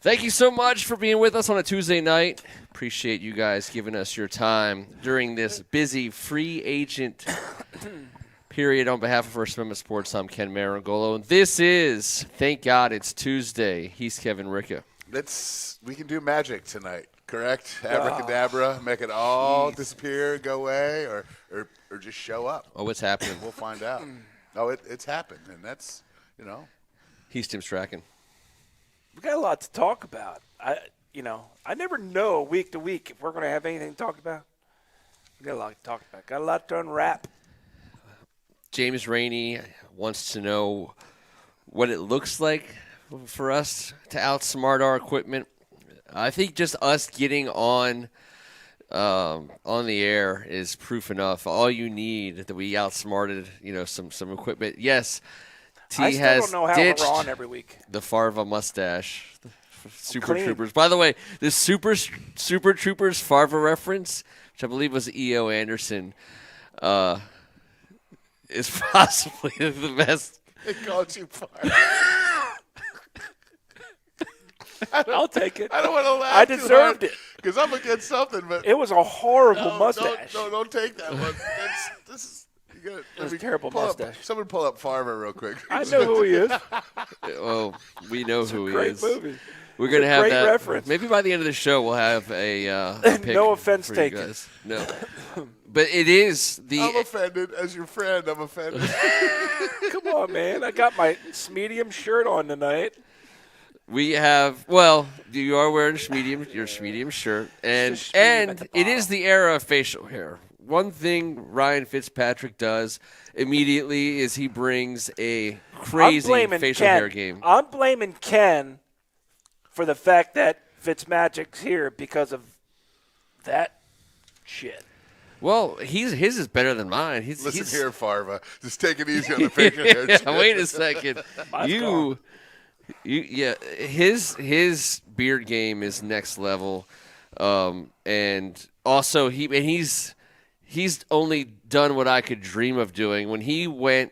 Thank you so much for being with us on a Tuesday night. Appreciate you guys giving us your time during this busy free agent period. On behalf of First Amendment Sports, I'm Ken Marangolo. And this is, thank God it's Tuesday. He's Kevin Ricka. We can do magic tonight, correct? Abracadabra, make it all disappear, go away, or just show up. Oh, what's happening? We'll find out. No, it's happened, and that's, He's Tim Strachan. We got a lot to talk about. I never know week to week if we're going to have anything to talk about. We got a lot to talk about. Got a lot to unwrap. James Rainey wants to know what it looks like for us to outsmart our equipment. I think just us getting on the air is proof enough. All you need that we outsmarted, some equipment. Yes, I still don't know how we're on every week. The Farva mustache, Super Troopers. By the way, this Super Troopers Farva reference, which I believe was E.O. Anderson, is possibly the best. They called you Farva. I'll take it. I don't want to laugh. I deserved it because I'm against something. But it was a horrible mustache. Don't take that one. It was a terrible mustache. Someone pull up Farva real quick. I know who he is. Well, we know who he is. Great movie. We're going to have that. Reference. Maybe by the end of the show, we'll have a pick. No offense taken. No. But it is the. I'm offended. As your friend, I'm offended. Come on, man. I got my medium shirt on tonight. We have, you are wearing your medium shirt, and it is the era of facial hair. One thing Ryan Fitzpatrick does immediately is he brings a crazy facial hair game. I'm blaming Ken for the fact that Fitzmagic's here because of that shit. Well, his is better than mine. Listen here, Farva. Just take it easy on the facial hair. Wait a second. His beard game is next level, and also he's only done what I could dream of doing. When he went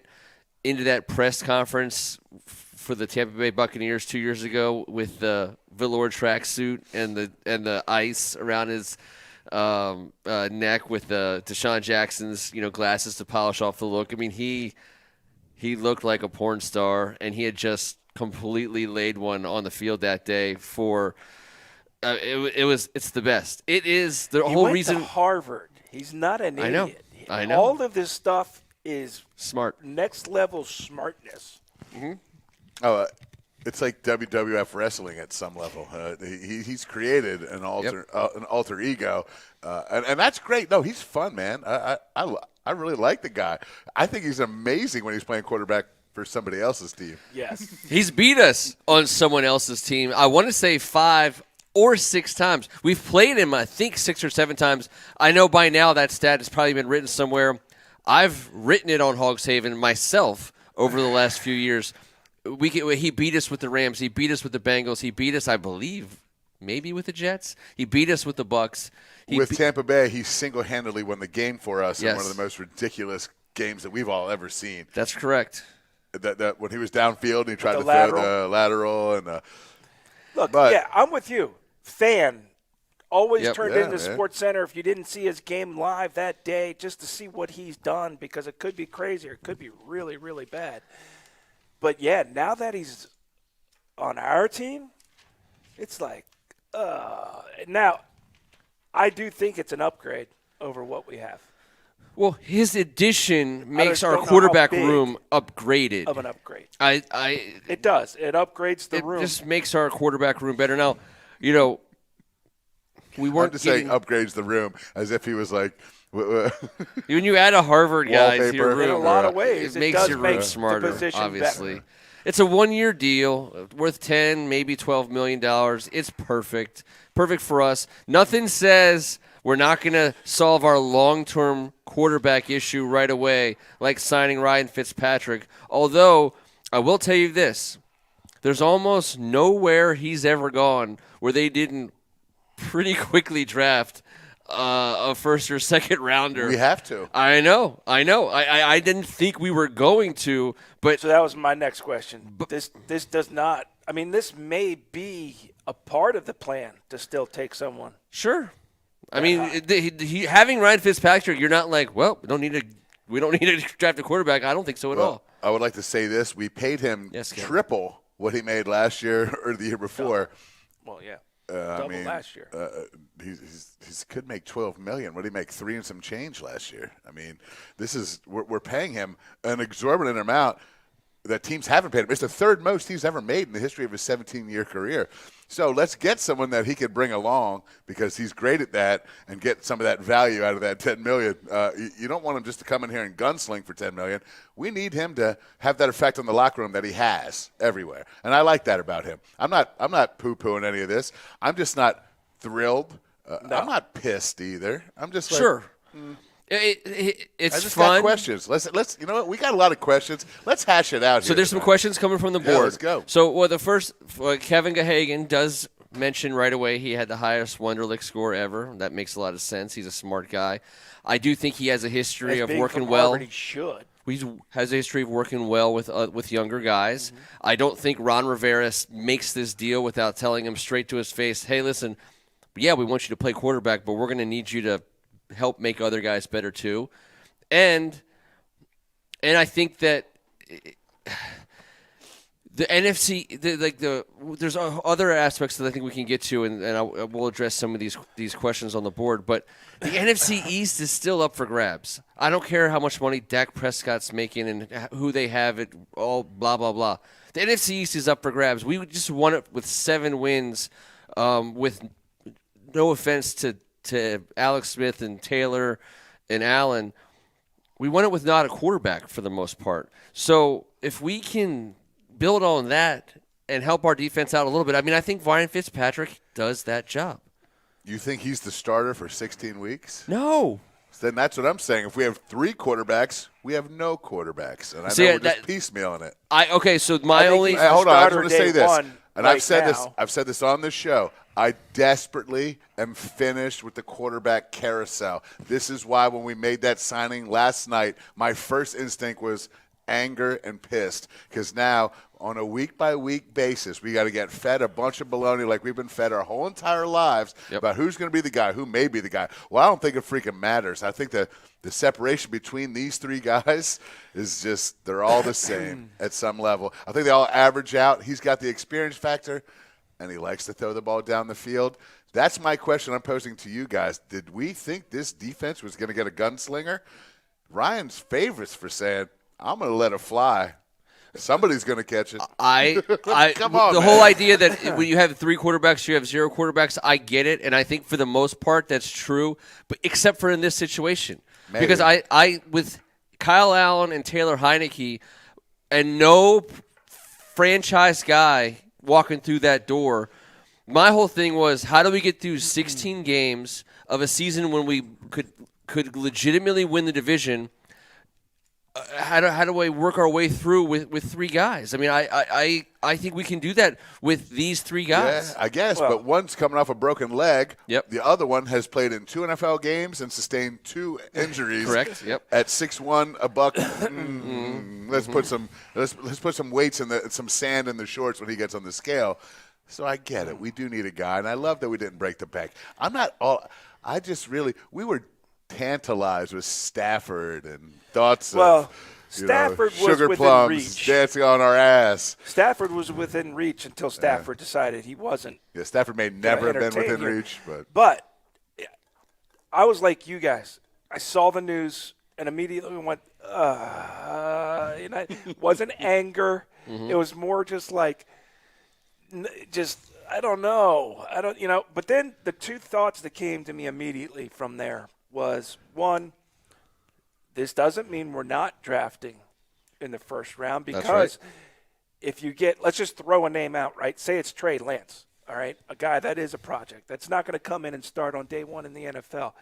into that press conference for the Tampa Bay Buccaneers 2 years ago with the velour tracksuit and the ice around his neck with the Deshaun Jackson's glasses to polish off the look. I mean, he looked like a porn star, and he had just completely laid one on the field that day for it's the best. It is the whole reason. He went to Harvard. He's not an idiot. I know. All of this stuff is smart. Next level smartness. Mm-hmm. Oh, it's like WWF wrestling at some level. He's created an alter ego, and that's great. No, he's fun, man. I really like the guy. I think he's amazing when he's playing quarterback for somebody else's team. Yes. He's beat us on someone else's team. I want to say 5 or 6 times. We've played him, I think, 6 or 7 times. I know by now that stat has probably been written somewhere. I've written it on Hogs Haven myself over the last few years. He beat us with the Rams. He beat us with the Bengals. He beat us, I believe, maybe with the Jets. He beat us with the Bucks. With Tampa Bay, he single-handedly won the game for us in one of the most ridiculous games that we've all ever seen. That's correct. That when he was downfield and he tried to throw the lateral and I'm with you. Fan always turned into Sports Center if you didn't see his game live that day just to see what he's done, because it could be crazy or it could be really, really bad. But now that he's on our team, it's like now I do think it's an upgrade over what we have. Well, his addition makes our quarterback room upgraded. Of an upgrade. It does. It upgrades the room. It just makes our quarterback room better. Now, we weren't just saying upgrades the room as if he was like. When you add a Harvard guy to your room, in a lot of ways, it makes your room smarter, obviously. Better. It's a 1-year deal worth $10, maybe $12 million. It's perfect. Perfect for us. Nothing says we're not going to solve our long-term quarterback issue right away, like signing Ryan Fitzpatrick. Although, I will tell you this. There's almost nowhere he's ever gone where they didn't pretty quickly draft a first or second rounder. We have to. I know. I didn't think we were going to, but so that was my next question. This does not I mean, this may be a part of the plan to still take someone. Sure. I mean, having Ryan Fitzpatrick, you're not like, well, we don't need to draft a quarterback. I don't think so at all. I would like to say this: we paid him triple what he made last year or the year before. Well, yeah, double last year. He could make $12 million. What did he make? 3 and some change last year. I mean, we're paying him an exorbitant amount that teams haven't paid him. It's the third most he's ever made in the history of his 17-year career. So let's get someone that he could bring along because he's great at that and get some of that value out of that $10 million. You don't want him just to come in here and gunsling for $10 million. We need him to have that effect on the locker room that he has everywhere, and I like that about him. I'm not poo-pooing any of this. I'm just not thrilled. No. I'm not pissed either. I'm just like, sure. It's I just fun. got questions. Let's you know what? We got a lot of questions. Let's hash it out. So there's some questions coming from the board. Yeah, let's go. So the first, Kevin Gahagan does mention right away he had the highest Wonderlic score ever. That makes a lot of sense. He's a smart guy. I do think he has a history of working well. Harvard, he should. He has a history of working well with younger guys. Mm-hmm. I don't think Ron Rivera makes this deal without telling him straight to his face, hey, listen, yeah, we want you to play quarterback, but we're going to need you to help make other guys better too. And I think that the NFC, there's other aspects that I think we can get to, and we'll address some of these questions on the board. But the NFC East is still up for grabs. I don't care how much money Dak Prescott's making and who they have it all, blah, blah, blah. The NFC East is up for grabs. We just won it with 7 wins with no offense to Alex Smith and Taylor and Allen. We won it with not a quarterback for the most part. So if we can build on that and help our defense out a little bit, I mean, I think Ryan Fitzpatrick does that job. You think he's the starter for 16 weeks? No. Then that's what I'm saying. If we have 3 quarterbacks, we have no quarterbacks. And I know we're just piecemealing it. So my only – hold on, I just want to say this. And right I've said this on this show. I desperately am finished with the quarterback carousel. This is why when we made that signing last night, my first instinct was anger and pissed. Because now, on a week-by-week basis, we got to get fed a bunch of baloney like we've been fed our whole entire lives about who's going to be the guy, who may be the guy. Well, I don't think it freaking matters. I think the separation between these 3 guys is just they're all the same at some level. I think they all average out. He's got the experience factor, and he likes to throw the ball down the field. That's my question I'm posing to you guys. Did we think this defense was going to get a gunslinger? Ryan's favorites for saying, I'm going to let it fly. Somebody's going to catch it. Come on, the whole idea that when you have 3 quarterbacks, you have 0 quarterbacks, I get it, and I think for the most part that's true, but except for in this situation. Maybe. Because I with Kyle Allen and Taylor Heineke and no franchise guy walking through that door, my whole thing was, how do we get through 16 games of a season when we could legitimately win the division? How do we work our way through with 3 guys? I mean, I think we can do that with these 3 guys. Yeah, I guess, but one's coming off a broken leg. Yep. The other one has played in 2 NFL games and sustained 2 injuries. Correct. Yep. At 6'1", a buck. Let's put some weights in some sand in the shorts when he gets on the scale. So I get it. We do need a guy, and I love that we didn't break the bank. We were tantalized with Stafford and thoughts of Stafford was sugar within plums reach. Dancing on our ass. Stafford was within reach until Stafford decided he wasn't. Yeah, Stafford may never have been within reach. But I was like you guys. I saw the news and immediately went, it wasn't anger. Mm-hmm. It was more just like, I don't know. But then the 2 thoughts that came to me immediately from there was, 1, this doesn't mean we're not drafting in the first round because if you get – let's just throw a name out, right? Say it's Trey Lance, all right, a guy that is a project. That's not going to come in and start on day 1 in the NFL.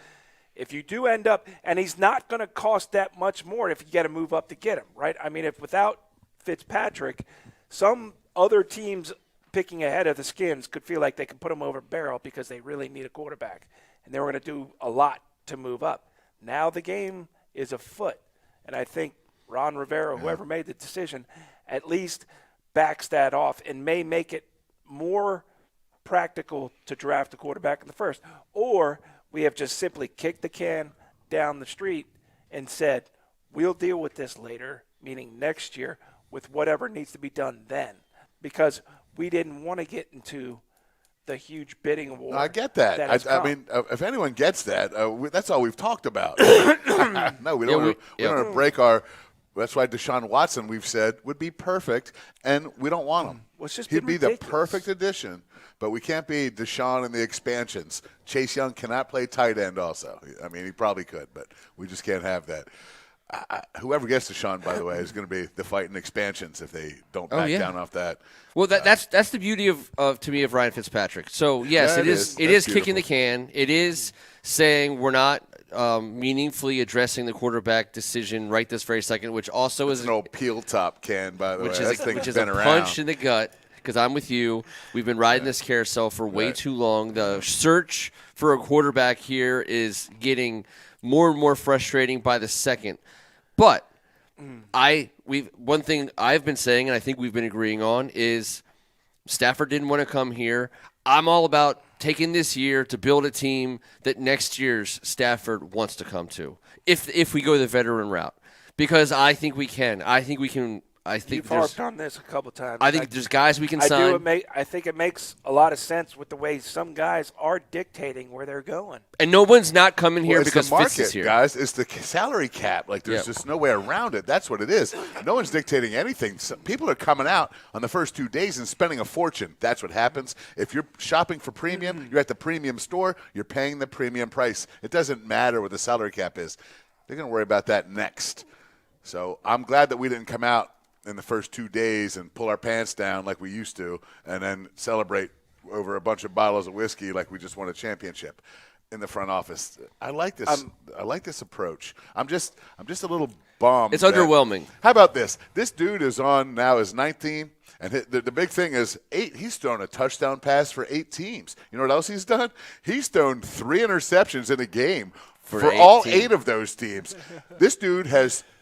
If you do end up – and he's not going to cost that much more if you got to move up to get him, right? I mean, if without Fitzpatrick, some other teams picking ahead of the Skins could feel like they can put him over a barrel because they really need a quarterback, and they were going to do a lot to move up. Now the game is afoot, and I think Ron Rivera, whoever made the decision, at least backs that off and may make it more practical to draft a quarterback in the first. Or we have just simply kicked the can down the street and said, we'll deal with this later, meaning next year, with whatever needs to be done then. Because we didn't want to get into the huge bidding war. I get that. I mean, if anyone gets that, that's all we've talked about. No, we don't want to break our – that's why Deshaun Watson, we've said, would be perfect, and we don't want him. Well, he'd be the perfect addition, but we can't be Deshaun and the expansions. Chase Young cannot play tight end also. I mean, he probably could, but we just can't have that. Whoever gets Deshaun, by the way, is going to be the fighting expansions if they don't back down off that. Well, that's the beauty of to me of Ryan Fitzpatrick. So yes, it is kicking the can. It is saying we're not meaningfully addressing the quarterback decision right this very second, which also is an old peel top can, by the way. Which is a punch in the gut. Because I'm with you. We've been riding this carousel for way too long. The search for a quarterback here is getting more and more frustrating by the second. But one thing I've been saying, and I think we've been agreeing on, is Stafford didn't want to come here. I'm all about taking this year to build a team that next year's Stafford wants to come to. If we go the veteran route, because I think we can. I think we can. I think you've harped on this a couple times. I think there's guys we can sign. I think it makes a lot of sense with the way some guys are dictating where they're going. And no one's not coming here because the market, Fitz is here. Guys, it's the salary cap. Like there's just no way around it. That's what it is. No one's dictating anything. People are coming out on the first 2 days and spending a fortune. That's what happens. If you're shopping for premium, you're at the premium store, you're paying the premium price. It doesn't matter what the salary cap is. They're going to worry about that next. So I'm glad that we didn't come out in the first 2 days and pull our pants down like we used to and then celebrate over a bunch of bottles of whiskey like we just won a championship in the front office. I like this. I like this approach. I'm just a little bummed. It's underwhelming. How about this? This dude is on now his 19th, and the big thing is 8. He's thrown a touchdown pass for 8 teams. You know what else he's done? He's thrown 3 interceptions in a game for all 8 of those teams. This dude has –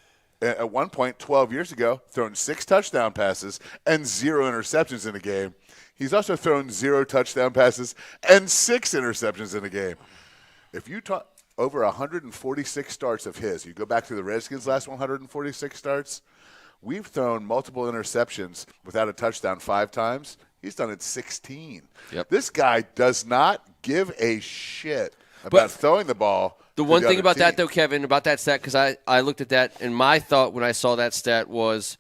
at one point, 12 years ago, thrown 6 touchdown passes and 0 interceptions in a game. He's also thrown 0 touchdown passes and 6 interceptions in a game. If you talk over 146 starts of his, you go back to the Redskins' last 146 starts, we've thrown multiple interceptions without a touchdown 5 times. He's done it 16. Yep. This guy does not give a shit about throwing the ball. The one thing about that, though, Kevin, about that stat, because I looked at that, and my thought when I saw that stat was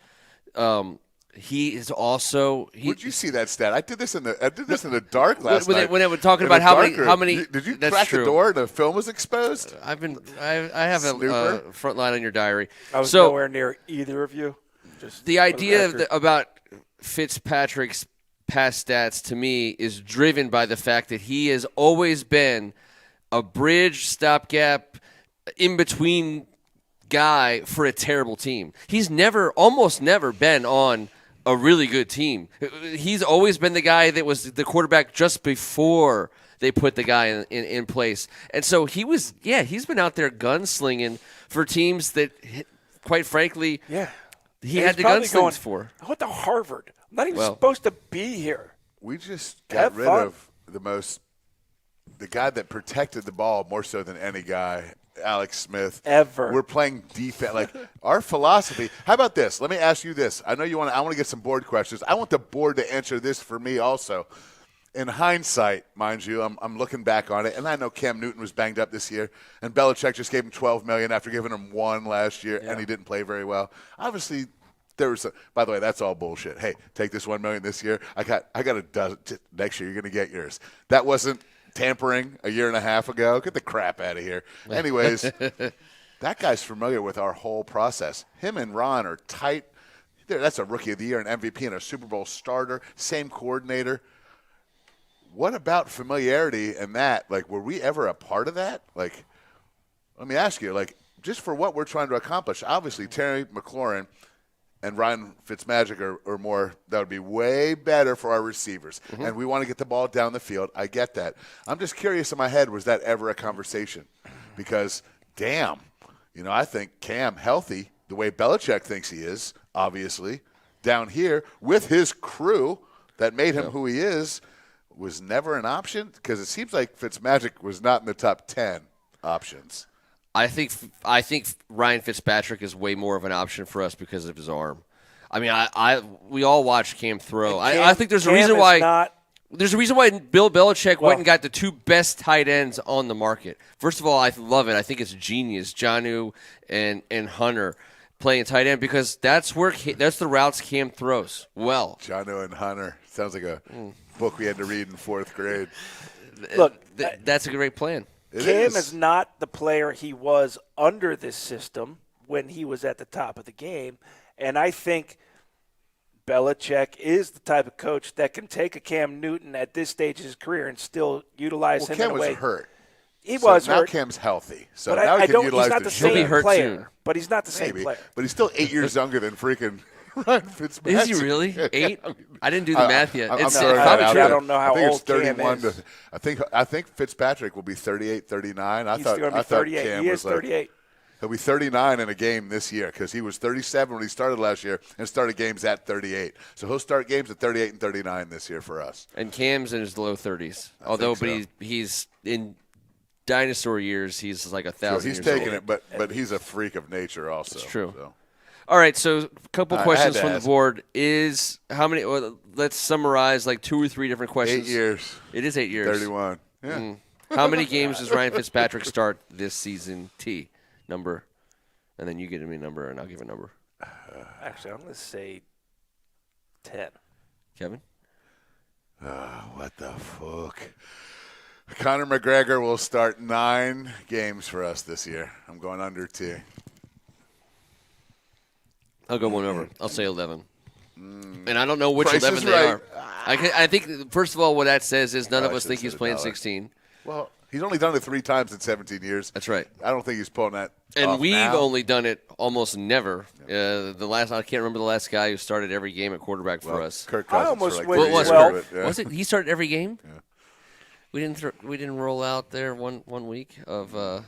he is also – Where'd you see that stat? I did this in the dark last night. When they were talking about how many – Did you that's crack true. the door and the film was exposed? I have a front line on your diary. I was nowhere near either of you. Just the idea about Fitzpatrick's past stats, to me, is driven by the fact that he has always been – a bridge, stopgap, in-between guy for a terrible team. He's almost never been on a really good team. He's always been the guy that was the quarterback just before they put the guy in place. And so he's been out there gunslinging for teams that, quite frankly, he had the gunslings for. I went to Harvard. I'm not even supposed to be here. We just got rid of the guy that protected the ball more so than any guy, Alex Smith. Ever. We're playing defense. Like, our philosophy. How about this? Let me ask you this. I know I want to get some board questions. I want the board to answer this for me also. In hindsight, mind you, I'm looking back on it, and I know Cam Newton was banged up this year, and Belichick just gave him $12 million after giving him $1 million last year, and he didn't play very well. Obviously, by the way, that's all bullshit. Hey, take this $1 million this year. I got a dozen. Next year, you're going to get yours. That wasn't tampering a year and a half ago. Get the crap out of here. Anyways, that guy's familiar with our whole process. Him and Ron are tight. That's a Rookie of the Year, an MVP, and a Super Bowl starter. Same coordinator. What about familiarity and that? Like, were we ever a part of that? Like, let me ask you, like, just for what we're trying to accomplish, obviously Terry McLaurin and Ryan Fitzmagic are more – that would be way better for our receivers. Mm-hmm. And we want to get the ball down the field. I get that. I'm just curious in my head, was that ever a conversation? Because, damn, I think Cam healthy, the way Belichick thinks he is, obviously, down here with his crew that made him who he is was never an option? Because it seems like Fitzmagic was not in the top 10 options. I think Ryan Fitzpatrick is way more of an option for us because of his arm. I mean, we all watched Cam throw. I think there's a reason why. There's a reason why Bill Belichick went and got the two best tight ends on the market. First of all, I love it. I think it's genius, Jonnu and Hunter playing tight end, because that's the routes Cam throws well. Jonnu and Hunter sounds like a book we had to read in 4th grade. Look, that's a great plan. Cam is not the player he was under this system when he was at the top of the game, and I think Belichick is the type of coach that can take a Cam Newton at this stage of his career and still utilize him in a way. Cam was hurt. He was now hurt. Cam's healthy. So but now he can utilize he's not the same hurt player. soon. But he's not the same player. But he's still 8 years younger than freaking Ryan Fitzpatrick. Is he really? 8? I didn't do the math yet. I'm It's sorry, probably I true. don't know how old Cam is. I think Fitzpatrick will be 38, 39. He's going to be 38. Cam He is 38. He'll be 39 in a game this year because he was 37 when he started last year and started games at 38. So he'll start games at 38 and 39 this year for us. And Cam's in his low 30s. But he's in dinosaur years. He's like 1,000 years old. He's taking it, but he's a freak of nature also. It's true. So. All right, so a couple questions from ask. the board. Is how many? Well, let's summarize like 2 or 3 different questions. 8 years. It is 8 years. 31. Yeah. How many games does Ryan Fitzpatrick start this season? Number, and then you give me a number, and I'll give a number. Actually, I'm going to say 10. Kevin? What the fuck? Conor McGregor will start 9 games for us this year. I'm going under T. I'll go one over. I'll say 11. And I don't know which Price 11 is they right. are. I think, first of all, what that says is none of us think he's playing $1. 16. Well, he's only done it 3 times in 17 years. That's right. I don't think he's pulling that And off we've now. only done it almost never. I can't remember the last guy who started every game at quarterback for us. Kirk Cousins I almost for like went 3 What was years, 12. but, yeah. Was it? He started every game. Yeah. We didn't roll out there one week of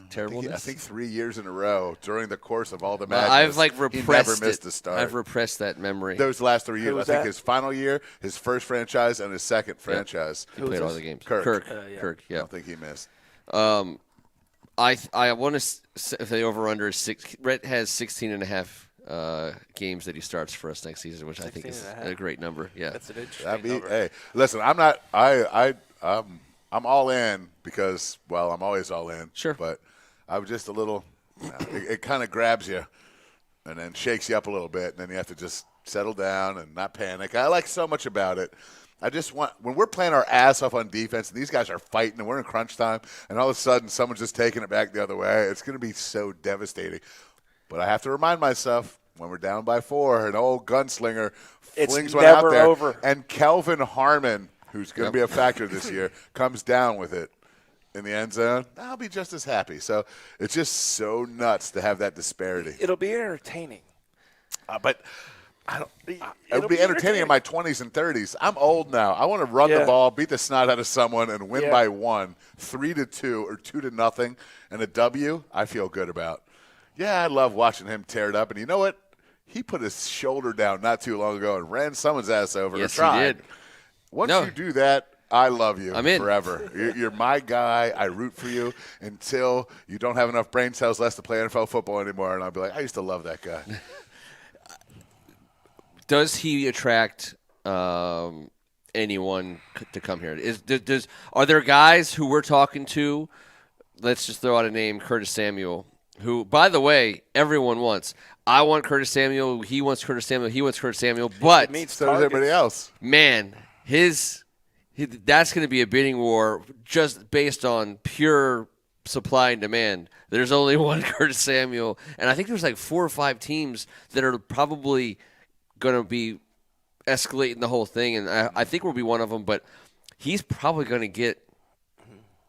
terribleness. I think 3 years in a row during the course of all the Well, madness. I've he repressed never missed it. a start. I've repressed that memory. Those last 3 years. I was think that? his final year, his first franchise, and his second franchise. He played all the games. Kirk. Kirk. I Yeah. don't think he missed. I want to say over under 6. Rhett has 16 and a half games that he starts for us next season, which I think is a great number. Yeah. That's an interesting number. Hey, listen, I'm not. I'm all in because, well, I'm always all in. Sure. But I was just a little. It kind of grabs you, and then shakes you up a little bit, and then you have to just settle down and not panic. I like so much about it. I just want, when we're playing our ass off on defense and these guys are fighting and we're in crunch time and all of a sudden someone's just taking it back the other way, it's going to be so devastating. But I have to remind myself, when we're down by 4, an old gunslinger flings one out there. Over. And Kelvin Harmon, who's going to be a factor this year, comes down with it in the end zone. I'll be just as happy. So it's just so nuts to have that disparity. It'll be entertaining. But I don't. It would be entertaining in my 20s and 30s. I'm old now. I want to run the ball, beat the snot out of someone, and win by 1, 3-2 or 2-0, and a W. I feel good about. Yeah, I love watching him tear it up. And you know what? He put his shoulder down not too long ago and ran someone's ass over. Yes, or tried. he did. Once you do that, I love you I'm in. forever. You're my guy. I root for you until you don't have enough brain cells left to play NFL football anymore. And I'll be like, I used to love that guy. Does he attract anyone to come here? Are there guys who we're talking to? Let's just throw out a name, Curtis Samuel, who, by the way, everyone wants. I want Curtis Samuel. He wants Curtis Samuel. He wants Curtis Samuel. But So does everybody else. man, that's going to be a bidding war just based on pure supply and demand. There's only one Curtis Samuel, and I think there's like 4 or 5 teams that are probably going to be escalating the whole thing, and I think we'll be one of them, but he's probably going to get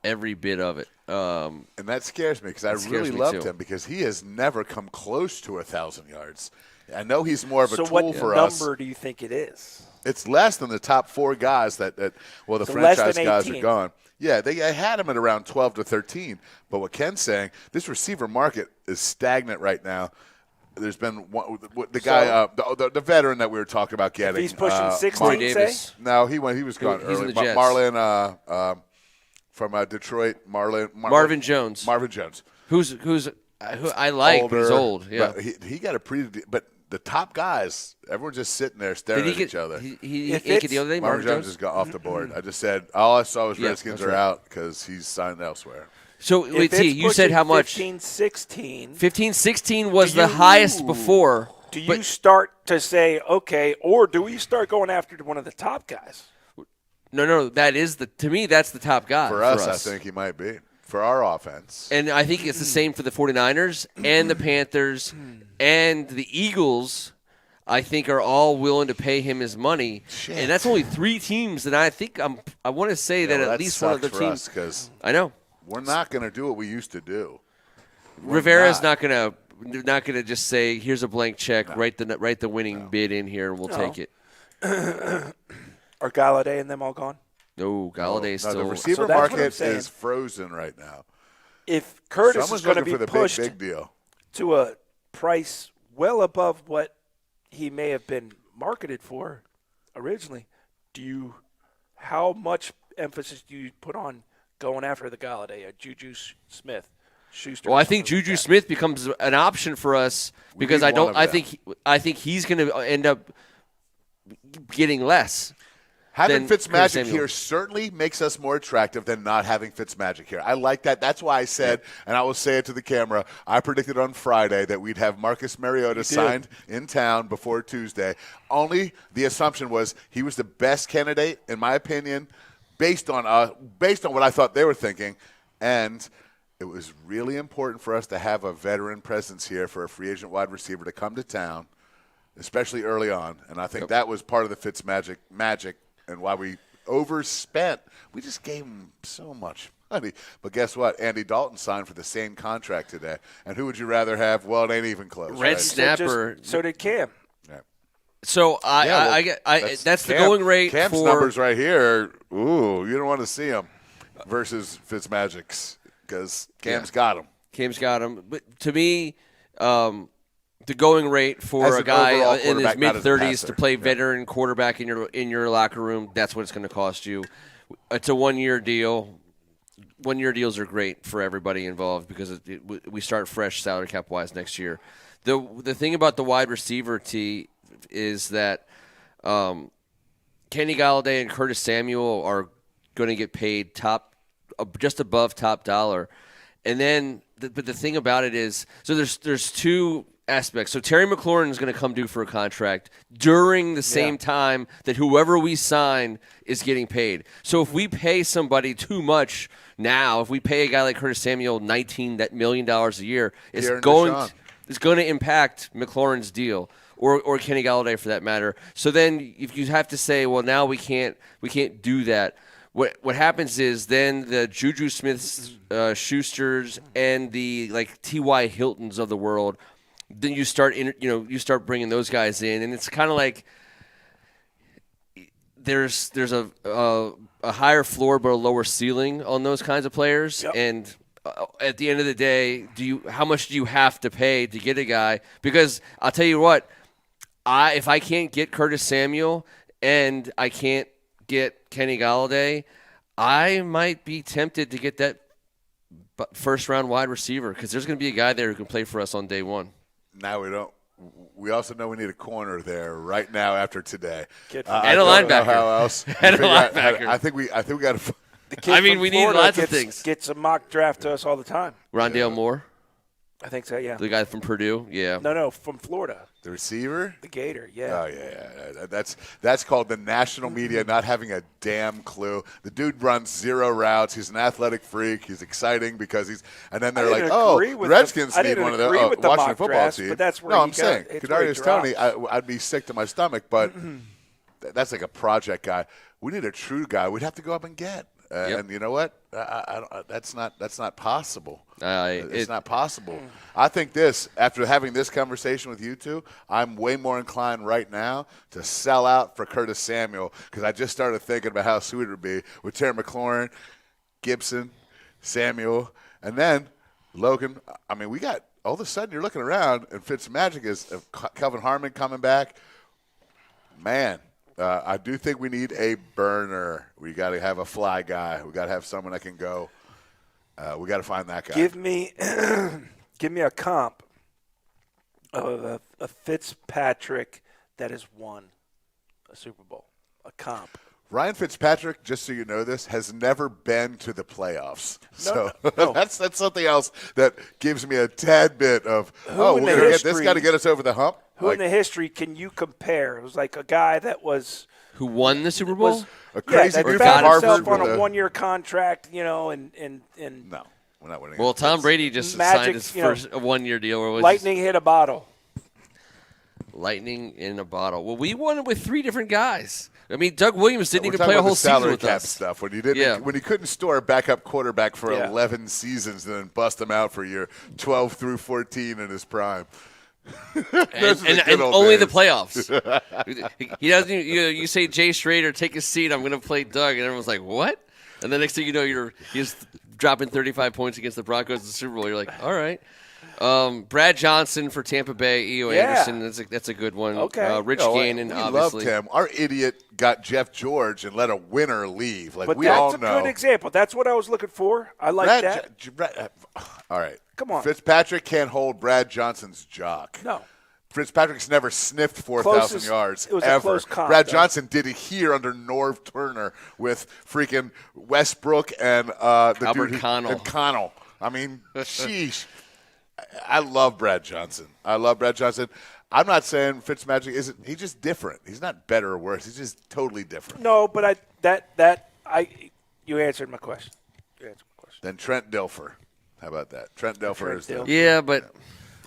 every bit of it. And that scares me because I really me loved too. him because he has never come close to 1,000 yards. I know he's more of a So tool what for us. number do you think it is? It's less than the top 4 guys that the So less franchise than guys are 18. gone. Yeah, they had him at around 12 to 13. But what Ken's saying, this receiver market is stagnant right now. there's been the guy, the veteran that we were talking about getting. He's pushing 16, Corey Davis. say? No, he was gone He's early. in the Jets. Marlon from Detroit. Marvin Jones. Marvin Jones. Who I like. Older, he's old. Yeah. But he got but the top guys, everyone's just sitting there staring at each other. He inked the other day. Marvin Jones just got off the board. I just said all I saw was Redskins are out because he's signed elsewhere. So wait, T, you said how much? 15-16. 15-16 was the highest before. Do you start to say, okay, or do we start going after one of the top guys? No, that is to me, that's the top guy. For us, I think he might be. For our offense. And I think it's the same for the 49ers and the Panthers and the Eagles, I think, are all willing to pay him his money. Shit. And that's only 3 teams that I think I want to say that at least one of the teams. Because I know. we're not going to do what we used to do. Rivera's not going to just say, here's a blank check, write the winning bid in here, and we'll take it. Are Galladay and them all gone? No, Galladay's still. The receiver market is frozen right now. If Curtis Someone's is going to be looking for the pushed big deal to a price well above what he may have been marketed for originally, how much emphasis do you put on going after the Galladay, Juju Smith, Schuster? Well, I think Juju Smith becomes an option for us because I think he's going to end up getting less. Having Fitzmagic here certainly makes us more attractive than not having Fitzmagic here. I like that. That's why I said, and I will say it to the camera, I predicted on Friday that we'd have Marcus Mariota signed in town before Tuesday. Only the assumption was he was the best candidate, in my opinion, based on what I thought they were thinking. And it was really important for us to have a veteran presence here for a free agent wide receiver to come to town, especially early on. And I think that was part of the Fitzmagic magic. And why we overspent. We just gave him so much money. But guess what? Andy Dalton signed for the same contract today. And who would you rather have? Well, it ain't even close. Red snapper. So did Cam. Yeah. So that's the going rate. Cam's numbers right here. Ooh, you don't want to see them versus Fitzmagic's because Cam's got them. Cam's got him. But to me, the going rate for a guy in his mid-30s to play veteran quarterback in your locker room, that's what it's going to cost you. It's a 1-year deal. 1-year deals are great for everybody involved because we start fresh salary cap-wise next year. The thing about the wide receiver, T, is that Kenny Galladay and Curtis Samuel are going to get paid just above top dollar. And then, but the thing about it is, so there's 2 aspects. So Terry McLaurin is going to come due for a contract during the same time that whoever we sign is getting paid. So if we pay somebody too much now, if we pay a guy like Curtis Samuel $19 million a year, it's going to impact McLaurin's deal or Kenny Galladay for that matter. So then if you have to say, well, now we can't do that. What happens is then the Juju Smiths, Schusters, and the T.Y. Hiltons of the world. Then you start bringing those guys in, and it's kind of like there's a higher floor but a lower ceiling on those kinds of players. Yep. And at the end of the day, how much do you have to pay to get a guy? Because I'll tell you what, if I can't get Curtis Samuel and I can't get Kenny Galladay, I might be tempted to get that first-round wide receiver because there's going to be a guy there who can play for us on day one. Now we don't. We also know we need a corner there right now after today, and a linebacker. How else? And a linebacker. I think we got to. We need lots of things. Gets a mock draft to us all the time. Rondale Moore. I think so. Yeah. The guy from Purdue. Yeah. No, from Florida. The receiver? The Gator, yeah. Oh, yeah. That's called the national media not having a damn clue. The dude runs 0 routes. He's an athletic freak. He's exciting because he's – and then they're like, the Redskins need one of their Washington football team. But that's where I'm saying, Kadarius Toney, I'd be sick to my stomach, but that's like a project guy. We need a true guy we'd have to go up and get. And you know what? That's not possible. It's not possible. I think after having this conversation with you two, I'm way more inclined right now to sell out for Curtis Samuel because I just started thinking about how sweet it would be with Terry McLaurin, Gibson, Samuel, and then Logan. I mean, we got all of a sudden you're looking around, and Fitzmagic is Kelvin Harmon coming back. Man, I do think we need a burner. We got to have a fly guy. We got to have someone that can go. We got to find that guy. Give me a comp of a Fitzpatrick that has won a Super Bowl. A comp. Ryan Fitzpatrick, just so you know this, has never been to the playoffs. No. that's something else that gives me a tad bit of, we're going to get this guy to get us over the hump. Who in the history can you compare? It was like a guy that was – who won the Super Bowl? A crazy that dude found from himself Harvard on a one-year contract, and no, we're not winning. Well, Tom Brady just signed his first one-year deal. Lightning hit a bottle. Lightning in a bottle. Well, we won it with 3 different guys. I mean, Doug Williams didn't even play a whole season with us. Stuff when you didn't, when you couldn't store a backup quarterback for 11 seasons and then bust him out for your 12 through 14 in his prime. and only the playoffs. He doesn't. You say Jay Schrader, take a seat. I'm going to play Doug, and everyone's like, what? And the next thing you know, he's dropping 35 points against the Broncos in the Super Bowl. You're like, all right. Brad Johnson for Tampa Bay, E.O. Anderson. That's a good one. Okay. Rich Gannon, we obviously. loved him. Our idiot got Jeff George and let a winner leave. Like, but we all know. That's a good example. That's what I was looking for. I like that. All right. Come on. Fitzpatrick can't hold Brad Johnson's jock. No. Fitzpatrick's never sniffed 4,000 yards it was ever. A close comp, Brad Johnson did it here under Norv Turner with freaking Westbrook and Albert Connell. And Connell. I mean, sheesh. I love Brad Johnson. I'm not saying Fitzmagic isn't. He's just different. He's not better or worse. He's just totally different. No, but you answered my question. Then Trent Dilfer. How about that? Trent Dilfer is Yeah, but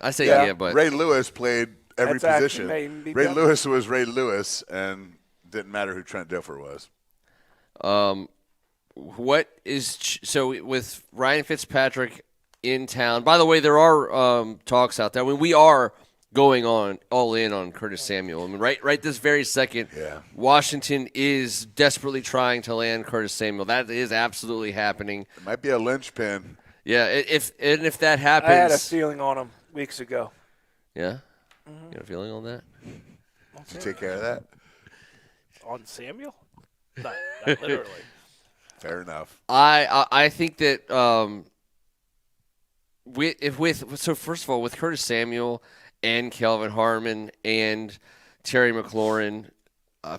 I say but Ray Lewis played every That's position. Ray Lewis was Ray Lewis, and didn't matter who Trent Dilfer was. What is so with Ryan Fitzpatrick in town? By the way, there are talks out there. I mean, we are going all in on Curtis Samuel. I mean, right this very second, Washington is desperately trying to land Curtis Samuel. That is absolutely happening. It might be a linchpin. Yeah, if that happens, I had a feeling on him weeks ago. Yeah, You got a feeling on that? Did you take care of that? On Samuel? Not literally. Fair enough. I think that so first of all, with Curtis Samuel and Kelvin Harmon and Terry McLaurin,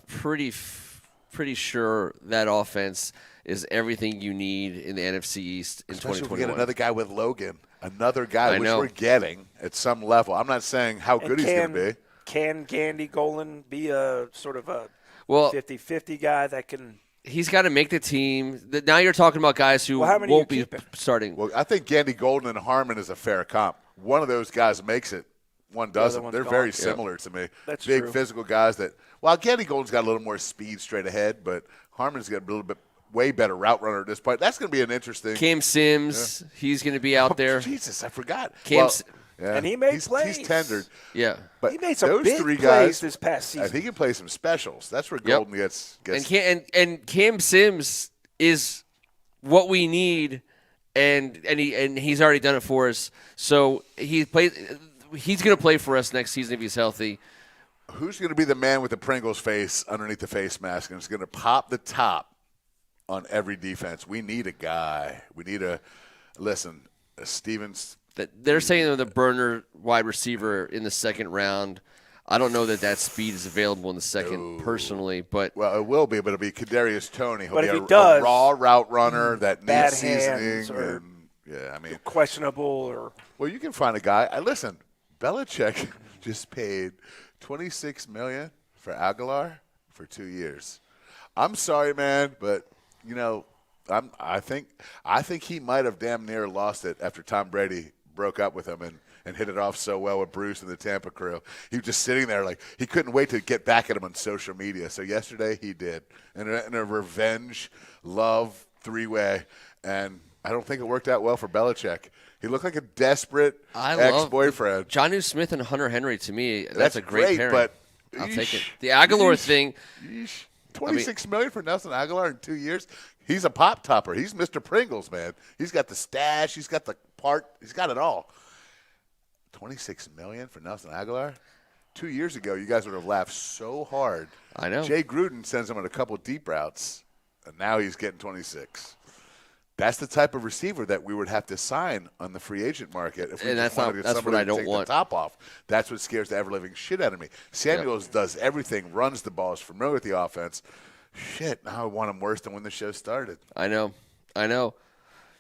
pretty sure that offense is everything you need in the NFC East in 2021. Especially if we get another guy with Logan, another guy which know. we're getting at some level. I'm not saying how good he's going to be. Can Gandy Golan be a sort of a 50-50 guy that can – He's got to make the team. Now you're talking about guys who won't be starting. Well, I think Gandy Golden and Harmon is a fair comp. One of those guys makes it. One doesn't. They're very similar to me. That's big true. Physical guys that – well, Gandy Golden's got a little more speed straight ahead, but Harmon's got a little bit way better route runner at this point. That's going to be an interesting – Cam Sims, he's going to be out there. Jesus, I forgot. And he made plays. He's tendered. Yeah. But he made some those big three plays guys, this past season. I think he can play some specials. That's where Golden gets and Cam Sims is what we need, and he's already done it for us. So he's going to play for us next season if he's healthy. Who's going to be the man with the Pringles face underneath the face mask and is going to pop the top on every defense? We need a guy. We need a Stevens. They're saying they're the burner wide receiver in the second round. I don't know that speed is available in the second personally, but well, it will be. But it'll be Kadarius Toney. He'll but be if he a does, raw route runner that bad needs seasoning. hands or questionable or. Well, you can find a guy. Listen, Belichick just paid $26 million for Aguilar for 2 years. I'm sorry, man, but I think he might have damn near lost it after Tom Brady broke up with him and hit it off so well with Bruce and the Tampa crew. He was just sitting there like he couldn't wait to get back at him on social media. So yesterday he did in a revenge love three-way, and I don't think it worked out well for Belichick. He looked like a desperate ex-boyfriend. Jonnu Smith and Hunter Henry, to me, that's a great pairing. But I'll take it. The Aguilar thing. $26 million for Nelson Aguilar in 2 years. He's a pop topper. He's Mr. Pringles, man. He's got the stash. He's got the part. He's got it all. $26 million for Nelson Aguilar? 2 years ago, you guys would have laughed so hard. I know. Jay Gruden sends him on a couple deep routes, and now he's getting 26. That's the type of receiver that we would have to sign on the free agent market if we And just that's wanted to get what somebody I to don't take want. the top off. That's what scares the ever-living shit out of me. Samuels does everything, runs the ball, is familiar with the offense. Shit, now I want him worse than when the show started. I know.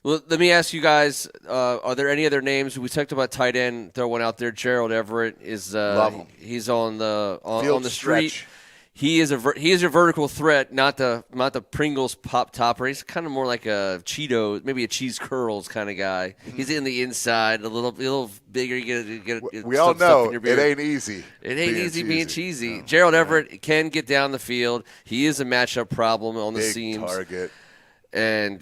Well, let me ask you guys, are there any other names? We talked about tight end. Throw one out there. Gerald Everett is Love him. He's on the Field street. stretch. He is a vertical threat, not the Pringles pop topper. He's kind of more like a Cheeto, maybe a cheese curls kind of guy. He's in the inside, a little bigger. You get We all stuff know in your it beard. ain't easy. It ain't easy being cheesy. No. Gerald Everett can get down the field. He is a matchup problem on the Big seams. target. And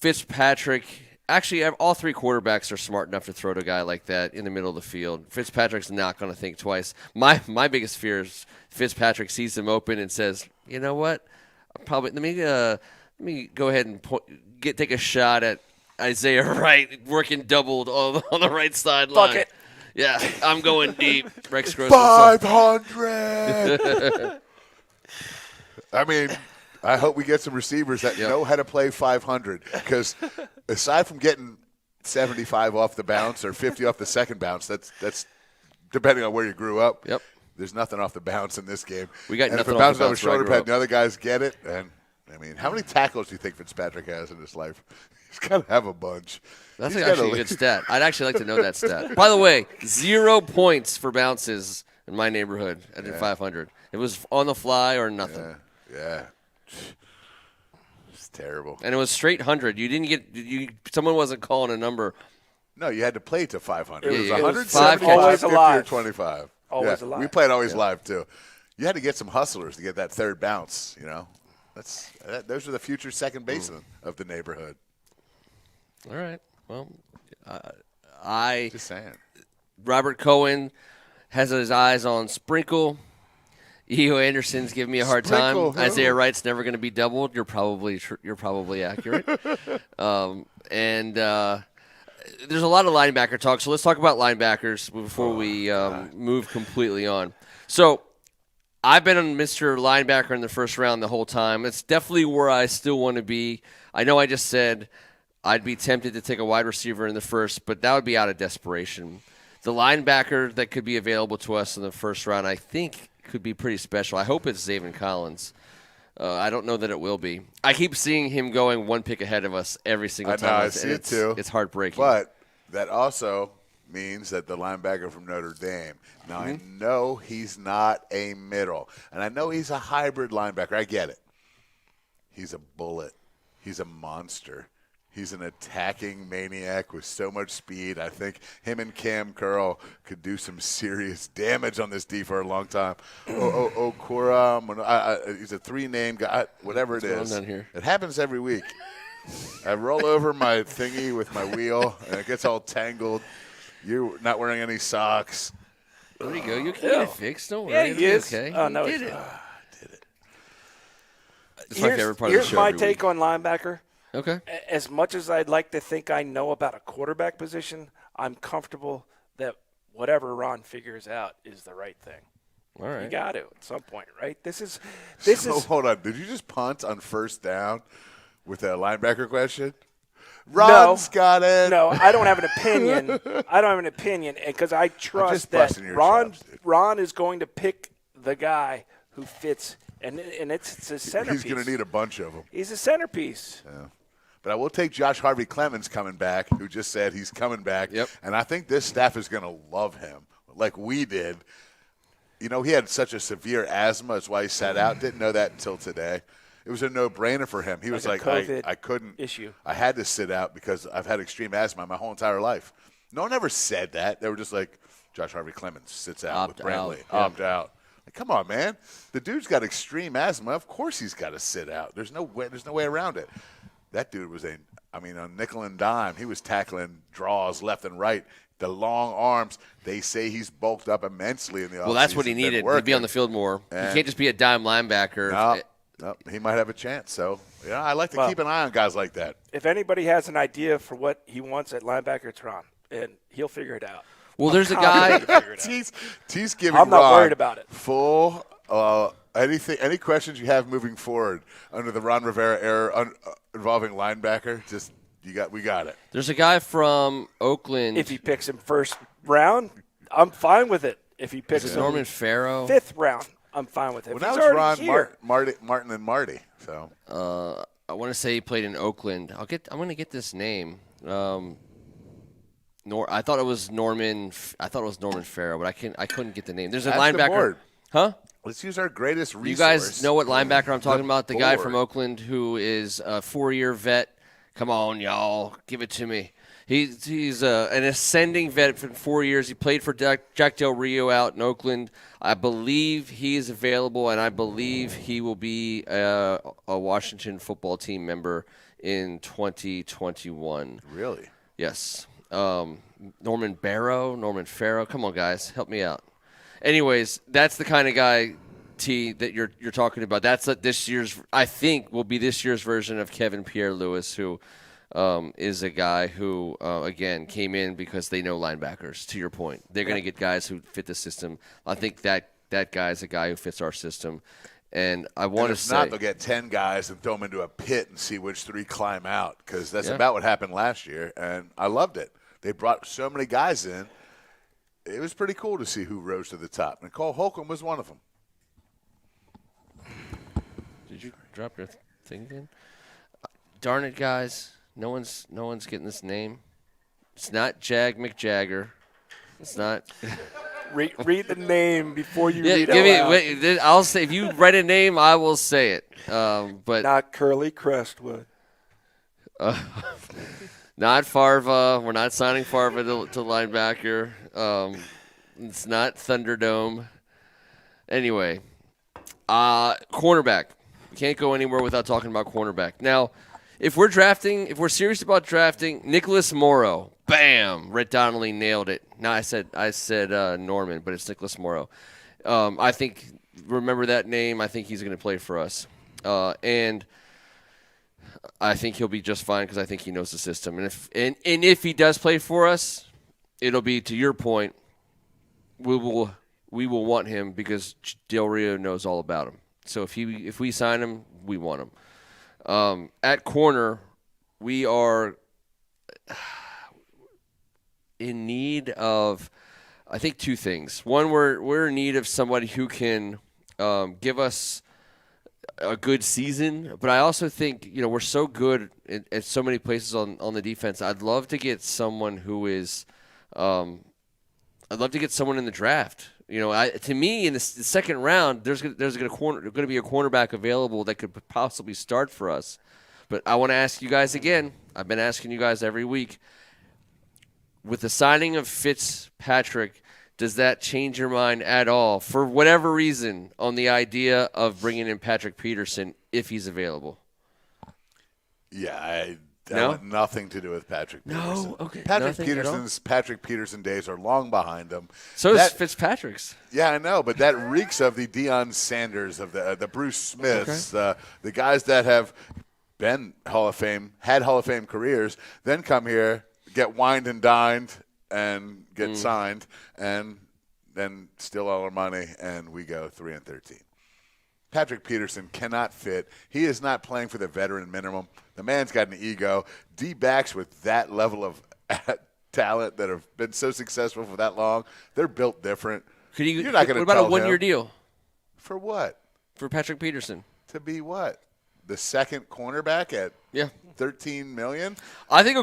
Fitzpatrick. Actually, all three quarterbacks are smart enough to throw to a guy like that in the middle of the field. Fitzpatrick's not going to think twice. My biggest fear is Fitzpatrick sees him open and says, "You know what? Let me go ahead and take a shot at Isaiah Wright working doubled on the right sideline." Fuck it. Yeah, I'm going deep. Rex Gross. 500. I mean, I hope we get some receivers that know how to play 500, because aside from getting 75 off the bounce or 50 off the second bounce, that's depending on where you grew up. Yep. There's nothing off the bounce in this game. We got and nothing if it off bounces the over bounce where I shoulder grew pad up. and the other guys get it, and I mean, how many tackles do you think Fitzpatrick has in his life? He's got to have a bunch. That's He's actually a gotta- good stat. I'd actually like to know that stat. By the way, 0 points for bounces in my neighborhood at 500. It was on the fly or nothing. Yeah. It's terrible. And it was straight 100. You didn't get someone wasn't calling a number. No, you had to play to 500. Yeah, It was yeah, it was 175, five Always 50, or alive. 25. Always yeah. alive. We played always live, too. You had to get some hustlers to get that third bounce, you know. Those are the future second basemen of the neighborhood. All right. Well, Just saying. Robert Cohen has his eyes on Sprinkle. E.O. Anderson's giving me a hard Sprinkle, time. who? Isaiah Wright's never going to be doubled. You're probably accurate. And there's a lot of linebacker talk, so let's talk about linebackers before we move completely on. So I've been on Mr. Linebacker in the first round the whole time. It's definitely where I still want to be. I know I just said I'd be tempted to take a wide receiver in the first, but that would be out of desperation. The linebacker that could be available to us in the first round, I think, could be pretty special. I hope it's Zaven Collins. I don't know that it will be. I keep seeing him going one pick ahead of us every single time. I see it too. It's heartbreaking. But that also means that the linebacker from Notre Dame. Now, I know he's not a middle, and I know he's a hybrid linebacker. I get it. He's a bullet. He's a monster. He's an attacking maniac with so much speed. I think him and Cam Curl could do some serious damage on this D for a long time. Okura, he's a three-name guy, whatever it is. What's going on here? It happens every week. I roll over my thingy with my wheel, and it gets all tangled. You're not wearing any socks. There you go. You can get it fixed. Don't worry. Yeah, It'll he be is. okay. Oh, no, You he's did it. not. It's my favorite part of the Here's show. my every take week. on linebacker. Okay. As much as I'd like to think I know about a quarterback position, I'm comfortable that whatever Ron figures out is the right thing. All right. You got to at some point, right? This is Hold on. Did you just punt on first down with a linebacker question? Ron's got it. No, I don't have an opinion. I don't have an opinion because I trust that busting your chops, dude. Ron is going to pick the guy who fits, and it's a centerpiece. He's going to need a bunch of them. He's a centerpiece. Yeah. But I will take Josh Harvey Clemens coming back, who just said he's coming back. Yep. And I think this staff is going to love him like we did. You know, he had such a severe asthma. That's why he sat out. Didn't know that until today. It was a no-brainer for him. He was like, I couldn't. Issue. I had to sit out because I've had extreme asthma my whole entire life. No one ever said that. They were just like, Josh Harvey Clemens sits out with Brantley. Opt out. Like, come on, man. The dude's got extreme asthma. Of course he's got to sit out. There's no way around it. That dude was on nickel and dime, he was tackling draws left and right. The long arms, they say he's bulked up immensely in the offseason. Well, that's what he needed to be on the field more. You can't just be a dime linebacker. No, he might have a chance. So, I like to keep an eye on guys like that. If anybody has an idea for what he wants at linebacker, it's Ron. and he'll figure it out. Well, there's a guy. T's giving I'm not Ron worried about it. Full any questions you have moving forward under the Ron Rivera era involving linebacker, we got it. There's a guy from Oakland. If he picks him first round, I'm fine with it. If he picks him Norman Farrow, 5th round, I'm fine with it. Well, now it's Ron, Martin, and Marty. So I want to say he played in Oakland. I'm going to get this name. I thought it was Norman. I thought it was Norman Farrow, but I couldn't get the name. There's a linebacker. Huh? Let's use our greatest resource. You guys know what linebacker I'm talking about? The guy from Oakland who is a 4-year vet. Come on, y'all. Give it to me. He's an ascending vet for 4 years. He played for Jack Del Rio out in Oakland. I believe he is available, and I believe he will be a Washington football team member in 2021. Really? Yes. Norman Farrow. Come on, guys. Help me out. Anyways, that's the kind of guy, T, that you're talking about. That's this year's, I think, will be this year's version of Kevin Pierre-Louis, who is a guy who, again, came in because they know linebackers, to your point. They're going to get guys who fit the system. I think that guy is a guy who fits our system. And I want to say – if not, they'll get 10 guys and throw them into a pit and see which 3 climb out, because that's about what happened last year, and I loved it. They brought so many guys in. It was pretty cool to see who rose to the top. And Cole Holcomb was one of them. Did you drop your thing again? Darn it, guys. No one's getting this name. It's not Jag McJagger. It's not. read the name before you read it. I'll say, if you write a name, I will say it. But not Curly Crestwood. Not Farva. We're not signing Farva to linebacker. It's not Thunderdome. Anyway, cornerback. We can't go anywhere without talking about cornerback. Now, if we're serious about drafting, Nicholas Morrow, bam, Rhett Donnelly nailed it. No, I said Norman, but it's Nicholas Morrow. I think, remember that name. I think he's going to play for us. And I think he'll be just fine because I think he knows the system. And if he does play for us, it'll be, to your point, we will want him because Del Rio knows all about him. So if we sign him, we want him. At corner, we are in need of, I think, 2 things. One, we're in need of somebody who can give us a good season, but I also think, we're so good at so many places on the defense. I'd love to get someone who is I'd love to get someone in the draft. To me, in the second round, there's going to be a cornerback available that could possibly start for us. But I want to ask you guys again. I've been asking you guys every week. With the signing of Fitzpatrick, does that change your mind at all, for whatever reason, on the idea of bringing in Patrick Peterson if he's available? Yeah, I want nothing to do with Patrick Peterson. No, okay. Patrick Peterson days are long behind him. So is Fitzpatrick's. Yeah, I know, but that reeks of the Deion Sanders, of the Bruce Smiths, the guys that have been Hall of Fame, had Hall of Fame careers, then come here, get wined and dined, and get signed, and then steal all our money, and we go 3-13. Patrick Peterson cannot fit. He is not playing for the veteran minimum. The man's got an ego. D-backs with that level of talent that have been so successful for that long, they're built different. You're not going to. What about a one-year deal? For what? For Patrick Peterson. To be what? The second cornerback at $13 million? I think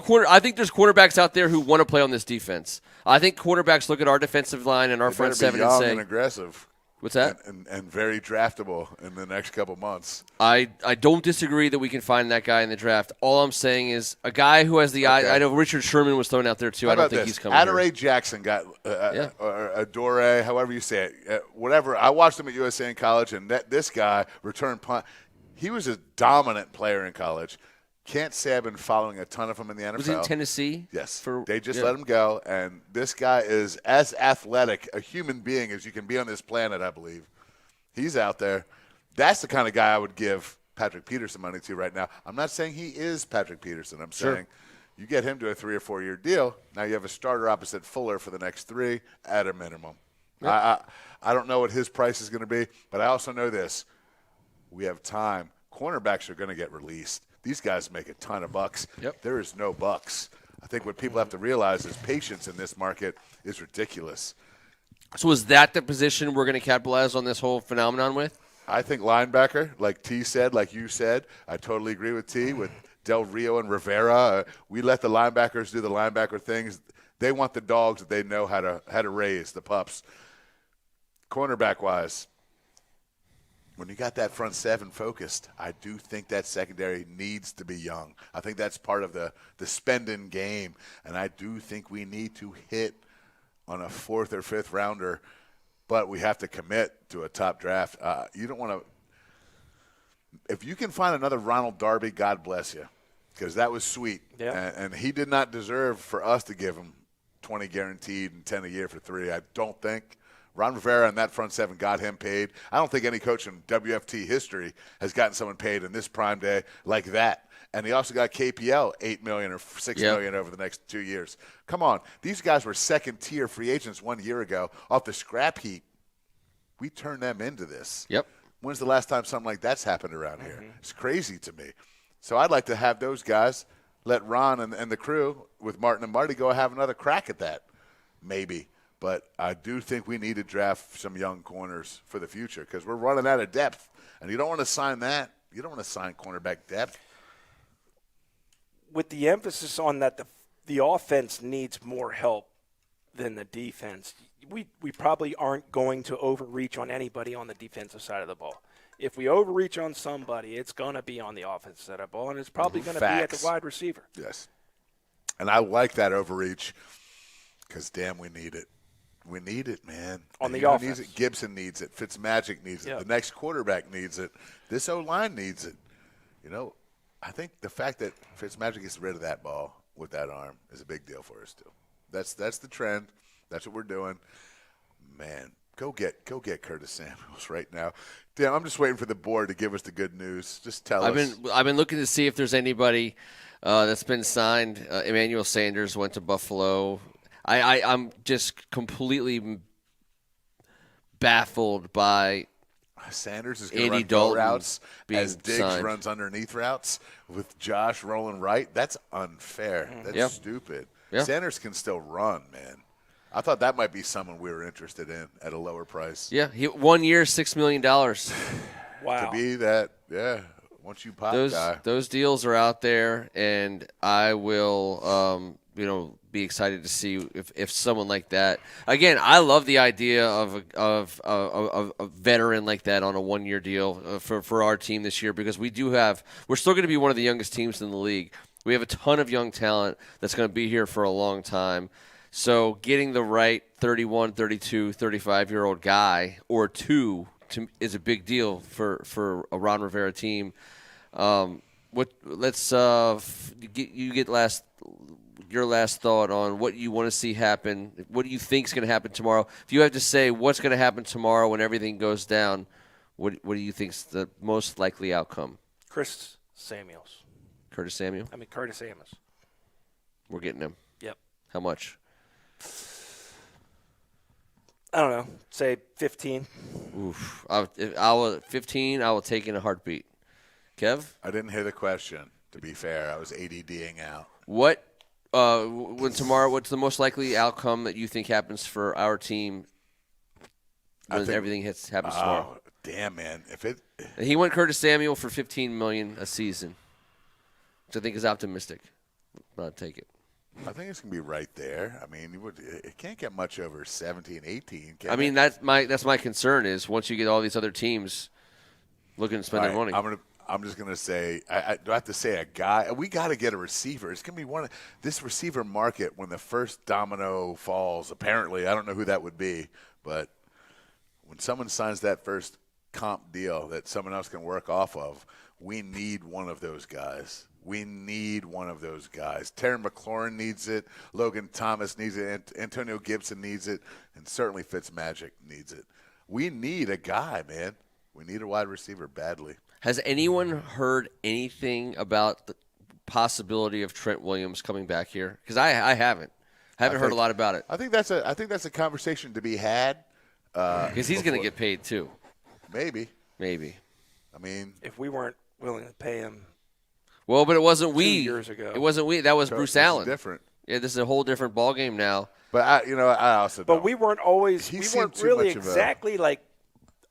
there's quarterbacks out there who want to play on this defense. I think quarterbacks look at our defensive line and our front seven and say, and aggressive. What's that? And very draftable in the next couple months. I don't disagree that we can find that guy in the draft. All I'm saying is a guy who has the eye. I know Richard Sherman was thrown out there too. I don't think he's coming. Adoree Jackson got or Adore, however you say it, whatever. I watched him at USA in college, and this guy returned punt. He was a dominant player in college. Can't say I've been following a ton of him in the NFL. Was he in Tennessee? Yes. They just let him go, and this guy is as athletic a human being as you can be on this planet, I believe. He's out there. That's the kind of guy I would give Patrick Peterson money to right now. I'm not saying he is Patrick Peterson. I'm saying You get him to a 3 or 4 year deal. Now you have a starter opposite Fuller for the next 3 at a minimum. Yep. I don't know what his price is going to be, but I also know this. We have time. Cornerbacks are going to get released. These guys make a ton of bucks. Yep. There is no bucks. I think what people have to realize is patience in this market is ridiculous. So is that the position we're going to capitalize on this whole phenomenon with? I think linebacker, like T said, like you said, I totally agree with T, with Del Rio and Rivera. We let the linebackers do the linebacker things. They want the dogs that they know how to raise, the pups. Cornerback-wise, when you got that front 7 focused, I do think that secondary needs to be young. I think that's part of the spending game, and I do think we need to hit on a 4th or 5th rounder, but we have to commit to a top draft. You don't want to – if you can find another Ronald Darby, God bless you, because that was sweet. Yeah. And he did not deserve for us to give him 20 guaranteed and 10 a year for 3, I don't think. Ron Rivera and that front 7 got him paid. I don't think any coach in WFT history has gotten someone paid in this prime day like that. And he also got KPL $8 million or $6 million over the next 2 years. Come on. These guys were second-tier free agents 1 year ago off the scrap heap. We turned them into this. Yep. When's the last time something like that's happened around here? It's crazy to me. So I'd like to have those guys, let Ron and the crew with Martin and Marty go have another crack at that, maybe. But I do think we need to draft some young corners for the future because we're running out of depth. And you don't want to sign that. You don't want to sign cornerback depth. With the emphasis on that the offense needs more help than the defense, we probably aren't going to overreach on anybody on the defensive side of the ball. If we overreach on somebody, it's going to be on the offensive side of the ball, and it's probably going to be at the wide receiver. Yes. And I like that overreach because, damn, we need it. We need it, man. On the offense. Needs it. Gibson needs it. Fitzmagic needs it. Yeah. The next quarterback needs it. This O-line needs it. You know, I think the fact that Fitzmagic gets rid of that ball with that arm is a big deal for us, too. That's the trend. That's what we're doing. Man, go get Curtis Samuels right now. Damn, I'm just waiting for the board to give us the good news. Just tell us. I've been looking to see if there's anybody that's been signed. Emmanuel Sanders went to Buffalo. I'm just completely baffled by Sanders is going to Andy run go Dalton routes being as Diggs signed. runs underneath routes with Josh rolling right. That's unfair. That's stupid. Yeah. Sanders can still run, man. I thought that might be someone we were interested in at a lower price. Yeah, 1 year, $6 million. Wow. To be that, yeah. Once you pop guy. Those deals are out there, and I will, be excited to see if someone like that. Again, I love the idea of a veteran like that on a 1 year deal for our team this year because we're still going to be one of the youngest teams in the league. We have a ton of young talent that's going to be here for a long time. So getting the right 31, 32, 35-year-old guy or two is a big deal for a Ron Rivera team. Let's get your last thought on what you want to see happen. What do you think is going to happen tomorrow? If you have to say what's going to happen tomorrow when everything goes down, what do you think is the most likely outcome? Curtis Samuels. Curtis Samuels. We're getting him. Yep. How much? I don't know. Say 15. Oof. I will 15. I will take in a heartbeat. Kev? I didn't hear the question. To be fair, I was ADDing out. What's the most likely outcome that you think happens for our team when everything happens tomorrow? Damn, man! He went Curtis Samuel for $15 million a season, which I think is optimistic. I'll take it. I think it's gonna be right there. I mean, it can't get much over 17, 18. I mean, that's my concern is once you get all these other teams looking to spend their money. I'm just going to say, I do I have to say a guy? We got to get a receiver. It's going to be this receiver market when the first domino falls. Apparently, I don't know who that would be, but when someone signs that first comp deal that someone else can work off of, we need one of those guys. Terry McLaurin needs it. Logan Thomas needs it. Antonio Gibson needs it. And certainly Fitzmagic needs it. We need a guy, man. We need a wide receiver badly. Has anyone heard anything about possibility of Trent Williams coming back here? Because I haven't heard a lot about it. I think that's a conversation to be had. Because he's going to get paid too. Maybe. I mean, if we weren't willing to pay him. Well, but it wasn't 2 years ago. It wasn't we. That was Bruce Allen. Different. Yeah, this is a whole different ball game now. But I also. But we weren't always. We weren't really exactly like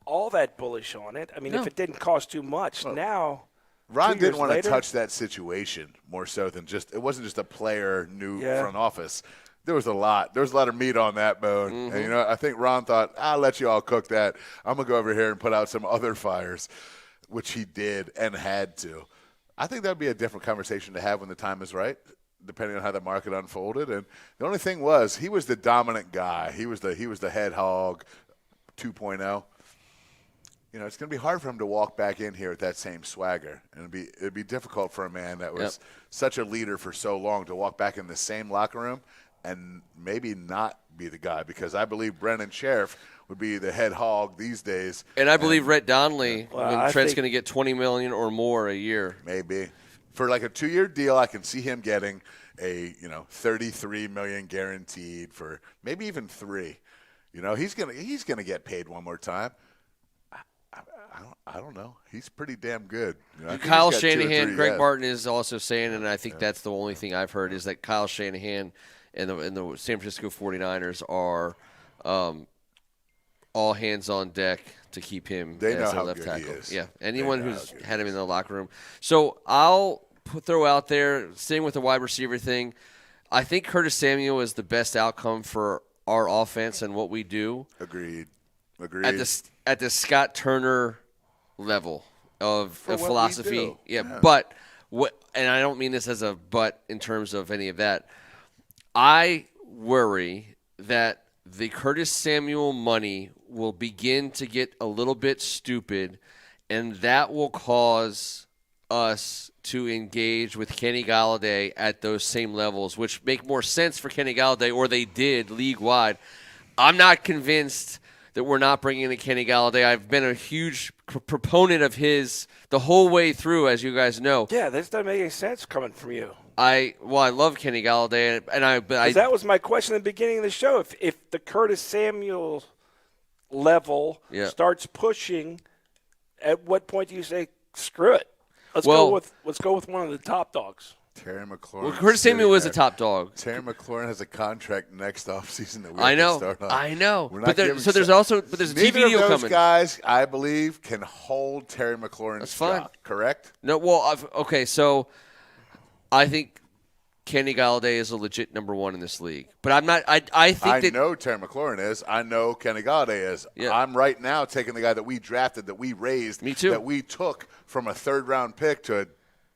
all that bullish on it. I mean, if it didn't cost too much, now. Ron didn't want to touch that situation more so than it wasn't just a player new front office. There was a lot of meat on that bone. Mm-hmm. And, I think Ron thought, I'll let you all cook that. I'm going to go over here and put out some other fires, which he did and had to. I think that would be a different conversation to have when the time is right, depending on how the market unfolded. And the only thing was, he was the dominant guy. He was the head hog 2.0. It's going to be hard for him to walk back in here with that same swagger. And it'd be difficult for a man that was such a leader for so long to walk back in the same locker room and maybe not be the guy, because I believe Brennan Sheriff would be the head hog these days. And I believe Rhett Donnelly, Trent's going to get $20 million or more a year. Maybe. For like a 2-year deal, I can see him getting a $33 million guaranteed for maybe even 3. He's gonna get paid one more time. I don't know. He's pretty damn good. Kyle Shanahan, Greg Martin is also saying, and I think that's the only thing I've heard, is that Kyle Shanahan and the San Francisco 49ers are all hands on deck to keep him as a left tackle. Yeah, anyone who's had him in the locker room. So I'll throw out there, staying with the wide receiver thing, I think Curtis Samuel is the best outcome for our offense and what we do. Agreed. At the Scott Turner level of philosophy. Yeah, but and I don't mean this as a but in terms of any of that. I worry that the Curtis Samuel money will begin to get a little bit stupid, and that will cause us to engage with Kenny Galladay at those same levels, which make more sense for Kenny Galladay, or they did league-wide. I'm not convinced that we're not bringing in Kenny Galladay. I've been a huge proponent of his the whole way through, as you guys know. Yeah, this doesn't make any sense coming from you. I love Kenny Galladay, but that was my question at the beginning of the show. If the Curtis Samuel level starts pushing, at what point do you say screw it? Let's go with one of the top dogs. Terry McLaurin. Well, Curtis Samuel is a top dog. Terry McLaurin has a contract next offseason that we have to start on. I know. But there's a TV deal coming. Those guys, I believe, can hold Terry McLaurin's job. Correct? No. Well, okay. So I think Kenny Galladay is a legit number one in this league. But I'm not. I know Terry McLaurin is. I know Kenny Galladay is. Yeah. I'm right now taking the guy that we drafted, that we raised, Me too. that we took from a 3rd-round pick to a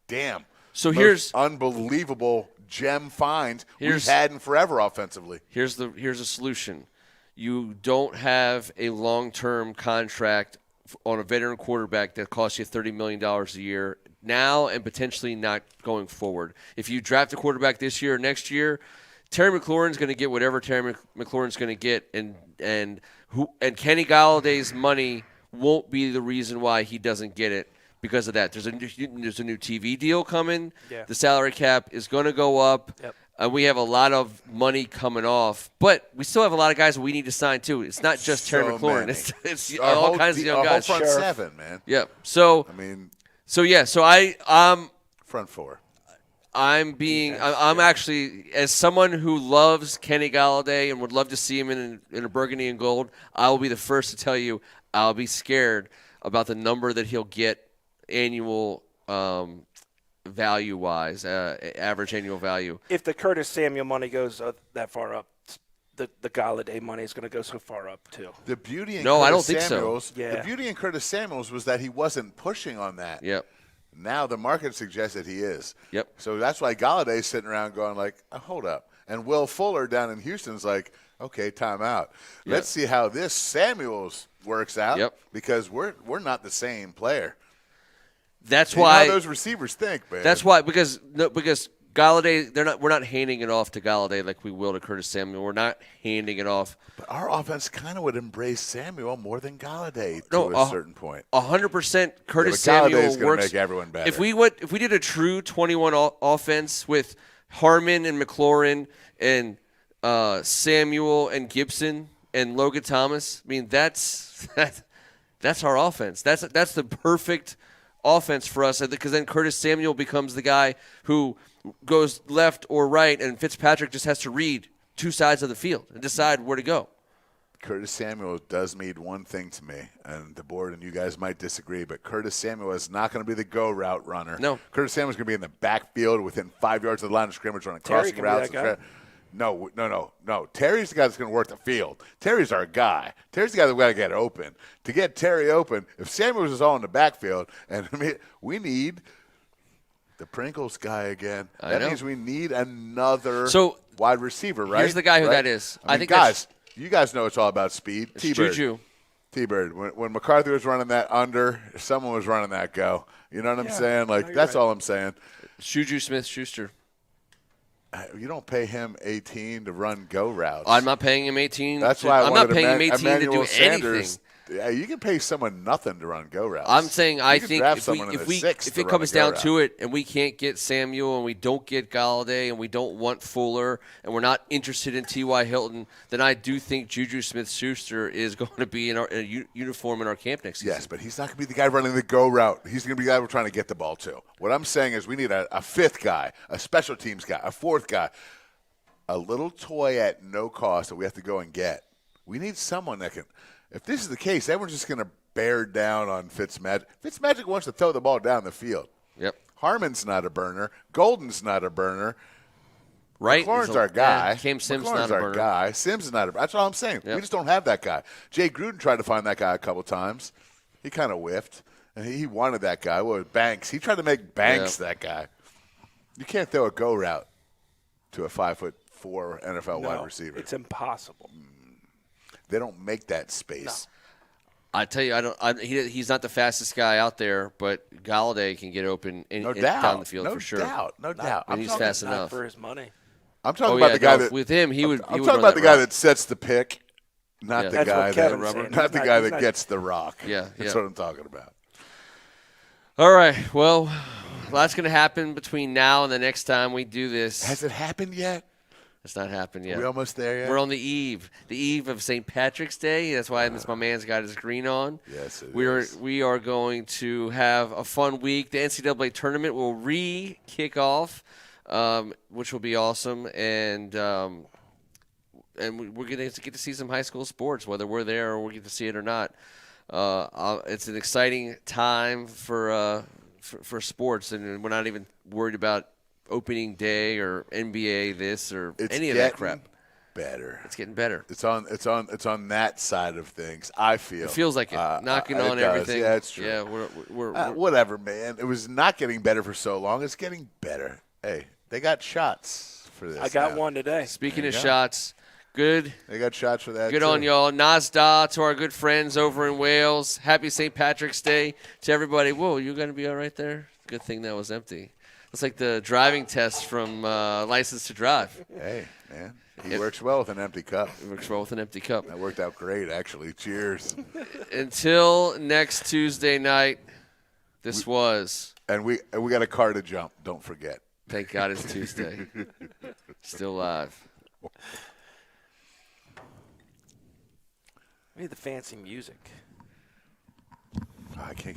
damn. So here's unbelievable gem find we've had in forever offensively. Here's a solution. You don't have a long-term contract on a veteran quarterback that costs you $30 million a year now and potentially not going forward. If you draft a quarterback this year or next year, Terry McLaurin's going to get whatever Terry McLaurin's going to get, and Kenny Galladay's money won't be the reason why he doesn't get it. Because of that, there's a new TV deal coming. Yeah. The salary cap is going to go up. Yep. We have a lot of money coming off, but we still have a lot of guys we need to sign too. It's not just Terry McLaurin. It's all kinds of young guys. Our whole front 7, man. Yeah. So I'm front 4. I'm actually, as someone who loves Kenny Galladay and would love to see him in a burgundy and gold, I will be the first to tell you I'll be scared about the number that he'll get. Annual value-wise, average annual value. If the Curtis Samuel money goes that far up, the Galladay money is going to go so far up too. The beauty in I don't think so. The beauty in Curtis Samuels was that he wasn't pushing on that. Yep. Now the market suggests that he is. Yep. So that's why Galladay's sitting around going like, hold up. And Will Fuller down in Houston's like, okay, time out. Yep. Let's see how this Samuels works out. Yep. Because we're not the same player. That's why how those receivers think, man. That's why because Galladay, we're not handing it off to Galladay like we will to Curtis Samuel. We're not handing it off. But our offense kind of would embrace Samuel more than Galladay to a certain point. 100% Curtis Samuel Samuel works. Make everyone better. If we did a true 21 offense with Harmon and McLaurin and Samuel and Gibson and Logan Thomas, I mean that's our offense. That's the perfect offense for us, because then Curtis Samuel becomes the guy who goes left or right, and Fitzpatrick just has to read two sides of the field and decide where to go. Curtis Samuel does mean one thing to me, and the board and you guys might disagree, but Curtis Samuel is not going to be the go route runner. No. Curtis Samuel is going to be in the backfield within 5 yards of the line of scrimmage running crossing routes. No. Terry's the guy that's going to work the field. Terry's our guy. Terry's the guy that's got to get open. To get Terry open, if Samuels is all in the backfield, and we need the Pringles guy again. That means we need another wide receiver, right? Here's the guy who that is. I think guys, you guys know it's all about speed. T-Bird. Juju. T-Bird. When McCarthy was running that under, someone was running that go. You know what I'm saying? That's all I'm saying. Juju Smith-Schuster. You don't pay him 18 to run go routes. I'm not paying him 18. That's why I'm not paying him 18 Emmanuel to do Sanders, anything. You can pay someone nothing to run go routes. I'm saying I think if it comes down to it and we can't get Samuel and we don't get Galladay and we don't want Fuller and we're not interested in T.Y. Hilton, then I do think Juju Smith-Schuster is going to be in a uniform in our camp next season. Yes, but he's not going to be the guy running the go route. He's going to be the guy we're trying to get the ball to. What I'm saying is we need a fifth guy, a special teams guy, a fourth guy, a little toy at no cost that we have to go and get. We need someone that can – if this is the case, everyone's just going to bear down on Fitzmagic. Fitzmagic wants to throw the ball down the field. Yep. Harmon's not a burner. Golden's not a burner. Right. McLaurin's our guy. Cam Sims McLaurin's not a our burner. guy. Sims is not a burner. That's all I'm saying. Yep. We just don't have that guy. Jay Gruden tried to find that guy a couple times. He kind of whiffed. And he wanted that guy. What was Banks? He tried to make Banks that guy. You can't throw a go route to a 5'4" NFL wide receiver. It's impossible. They don't make that space. No. I tell you, he's not the fastest guy out there, but Galladay can get open down the field for sure. No doubt. And he's fast enough for his money. I'm talking about the guy that with him he would. I'm talking about the guy that sets the pick, not the guy that gets the rock. That's what I'm talking about. All right. Well, lots going to happen between now and the next time we do this. Has it happened yet? It's not happened yet. Are we almost there yet? We're on the eve of St. Patrick's Day. That's why my man's got his green on. Yes, it is. We are going to have a fun week. The NCAA tournament will kick off, which will be awesome, and we're going to get to see some high school sports, whether we're there or we get to see it or not. It's an exciting time for sports, and we're not even worried about opening day or NBA this or any of that crap. It's getting better. It's on that side of things. I feel it feels like it. Knocking on everything. Yeah, it's true. Yeah, we're whatever, man. It was not getting better for so long. It's getting better. Hey, they got shots for this. I got one today. Speaking of shots, good. They got shots for that. Good too. on y'all. Nasda to our good friends over in Wales. Happy St. Patrick's Day to everybody. Whoa, you going to be all right there? Good thing that was empty. It's like the driving test from License to Drive. Hey, man. He works well with an empty cup. It works well with an empty cup. That worked out great, actually. Cheers. Until next Tuesday night, And we got a car to jump. Don't forget. Thank God it's Tuesday. Still live. We need the fancy music. I can't